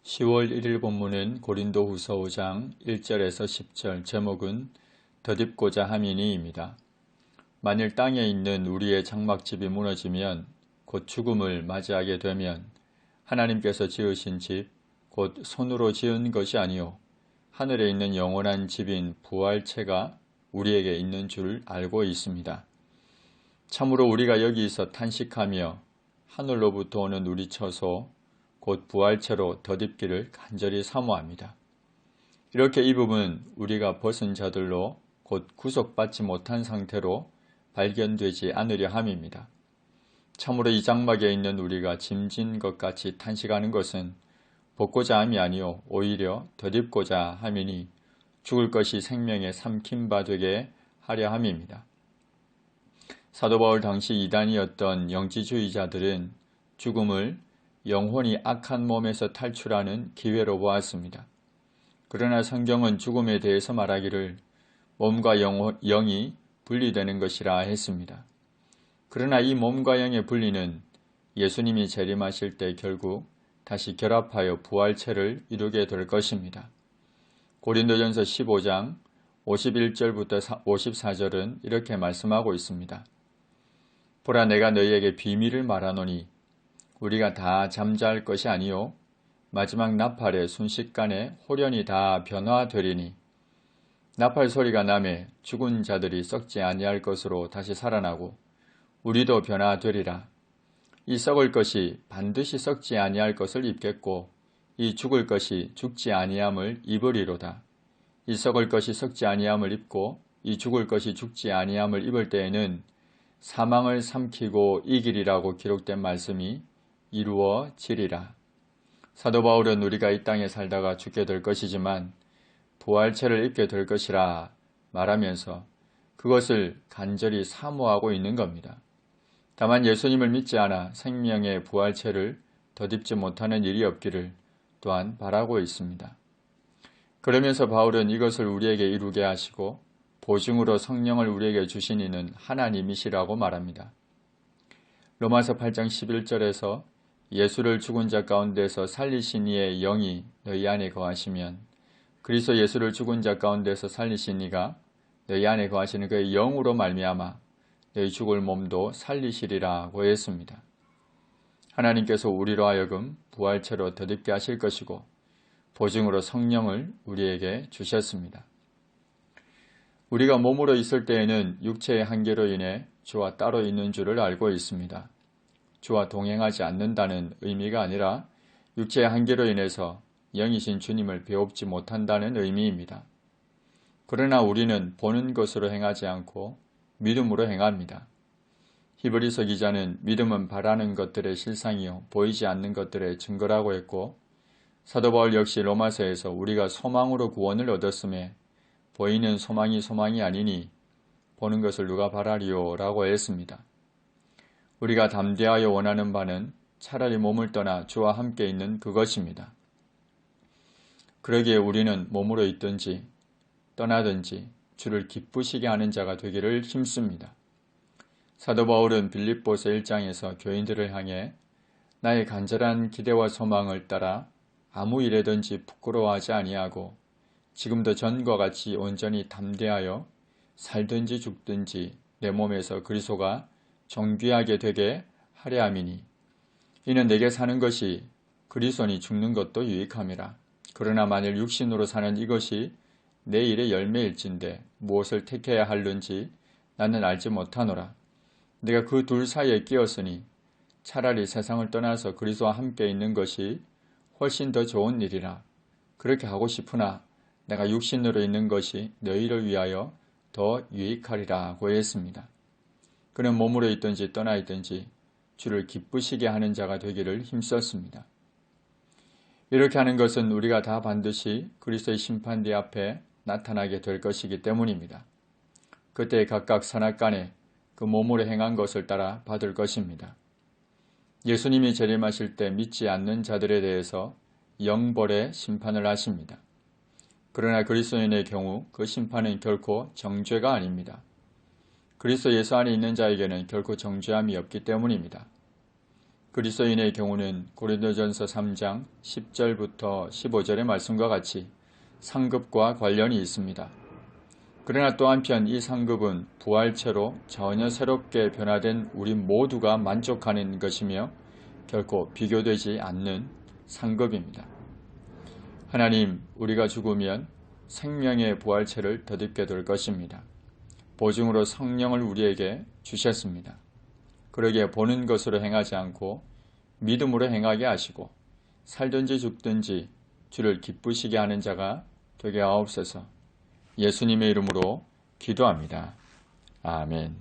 10월 1일 본문은 고린도후서 5장 1절에서 10절, 제목은 덧입고자 함이니입니다. 만일 땅에 있는 우리의 장막집이 무너지면 곧 죽음을 맞이하게 되면 하나님께서 지으신 집, 곧 손으로 지은 것이 아니요 하늘에 있는 영원한 집인 부활체가 우리에게 있는 줄 알고 있습니다. 참으로 우리가 여기서 탄식하며 하늘로부터 오는 우리 처소 곧 부활체로 덧입기를 간절히 사모합니다. 이렇게 입음은 우리가 벗은 자들로 곧 구속받지 못한 상태로 발견되지 않으려 함입니다. 참으로 이 장막에 있는 우리가 짐진 것 같이 탄식하는 것은 벗고자 함이 아니요 오히려 덧입고자 함이니 죽을 것이 생명의 삼킴바 되게 하려 함입니다. 사도 바울 당시 이단이었던 영지주의자들은 죽음을 영혼이 악한 몸에서 탈출하는 기회로 보았습니다. 그러나 성경은 죽음에 대해서 말하기를 몸과 영이 분리되는 것이라 했습니다. 그러나 이 몸과 영의 분리는 예수님이 재림하실 때 결국 다시 결합하여 부활체를 이루게 될 것입니다. 고린도전서 15장 51절부터 54절은 이렇게 말씀하고 있습니다. 보라, 내가 너희에게 비밀을 말하노니 우리가 다 잠잘 것이 아니요 마지막 나팔의 순식간에 홀연히 다 변화되리니 나팔 소리가 나매 죽은 자들이 썩지 아니할 것으로 다시 살아나고 우리도 변화되리라. 이 썩을 것이 반드시 썩지 아니할 것을 입겠고 이 죽을 것이 죽지 아니함을 입으리로다. 이 썩을 것이 썩지 아니함을 입고 이 죽을 것이 죽지 아니함을 입을 때에는 사망을 삼키고 이기리라고 기록된 말씀이 이루어지리라. 사도 바울은 우리가 이 땅에 살다가 죽게 될 것이지만 부활체를 입게 될 것이라 말하면서 그것을 간절히 사모하고 있는 겁니다. 다만 예수님을 믿지 않아 생명의 부활체를 덧입지 못하는 일이 없기를 또한 바라고 있습니다. 그러면서 바울은 이것을 우리에게 이루게 하시고 보증으로 성령을 우리에게 주신 이는 하나님이시라고 말합니다. 로마서 8장 11절에서 예수를 죽은 자 가운데서 살리신 이의 영이 너희 안에 거하시면 그리스도 예수를 죽은 자 가운데서 살리신 이가 너희 안에 거하시는 그의 영으로 말미암아 너희 죽을 몸도 살리시리라고 했습니다. 하나님께서 우리로 하여금 부활체로 덧입게 하실 것이고 보증으로 성령을 우리에게 주셨습니다. 우리가 몸으로 있을 때에는 육체의 한계로 인해 주와 따로 있는 줄을 알고 있습니다. 주와 동행하지 않는다는 의미가 아니라 육체의 한계로 인해서 영이신 주님을 배웁지 못한다는 의미입니다. 그러나 우리는 보는 것으로 행하지 않고 믿음으로 행합니다. 히브리서 기자는 믿음은 바라는 것들의 실상이요 보이지 않는 것들의 증거라고 했고 사도 바울 역시 로마서에서 우리가 소망으로 구원을 얻었음에 보이는 소망이 아니니 보는 것을 누가 바라리요 라고 했습니다. 우리가 담대하여 원하는 바는 차라리 몸을 떠나 주와 함께 있는 그것입니다. 그러기에 우리는 몸으로 있든지 떠나든지 주를 기쁘시게 하는 자가 되기를 힘씁니다. 사도 바울은 빌립보서 1장에서 교인들을 향해 나의 간절한 기대와 소망을 따라 아무 일에든지 부끄러워하지 아니하고 지금도 전과 같이 온전히 담대하여 살든지 죽든지 내 몸에서 그리스도가 존귀하게 되게 하려 함이니 이는 내게 사는 것이 그리스도니 죽는 것도 유익함이라. 그러나 만일 육신으로 사는 이것이 내 일의 열매일진데 무엇을 택해야 할는지 나는 알지 못하노라. 내가 그 둘 사이에 끼었으니 차라리 세상을 떠나서 그리스도와 함께 있는 것이 훨씬 더 좋은 일이라. 그렇게 하고 싶으나 내가 육신으로 있는 것이 너희를 위하여 더 유익하리라고 했습니다. 그는 몸으로 있든지 떠나 있든지 주를 기쁘시게 하는 자가 되기를 힘썼습니다. 이렇게 하는 것은 우리가 다 반드시 그리스도의 심판대 앞에 나타나게 될 것이기 때문입니다. 그때 각각 선악간에 그 몸으로 행한 것을 따라 받을 것입니다. 예수님이 재림하실 때 믿지 않는 자들에 대해서 영벌의 심판을 하십니다. 그러나 그리스도인의 경우 그 심판은 결코 정죄가 아닙니다. 그리스도 예수 안에 있는 자에게는 결코 정죄함이 없기 때문입니다. 그리스도인의 경우는 고린도전서 3장 10절부터 15절의 말씀과 같이 상급과 관련이 있습니다. 그러나 또 한편 이 상급은 부활체로 전혀 새롭게 변화된 우리 모두가 만족하는 것이며 결코 비교되지 않는 상급입니다. 하나님, 우리가 죽으면 생명의 부활체를 덧입게 될 것입니다. 보증으로 성령을 우리에게 주셨습니다. 그러기에 보는 것으로 행하지 않고 믿음으로 행하게 하시고 살든지 죽든지 주를 기쁘시게 하는 자가 되게 하옵소서. 예수님의 이름으로 기도합니다. 아멘.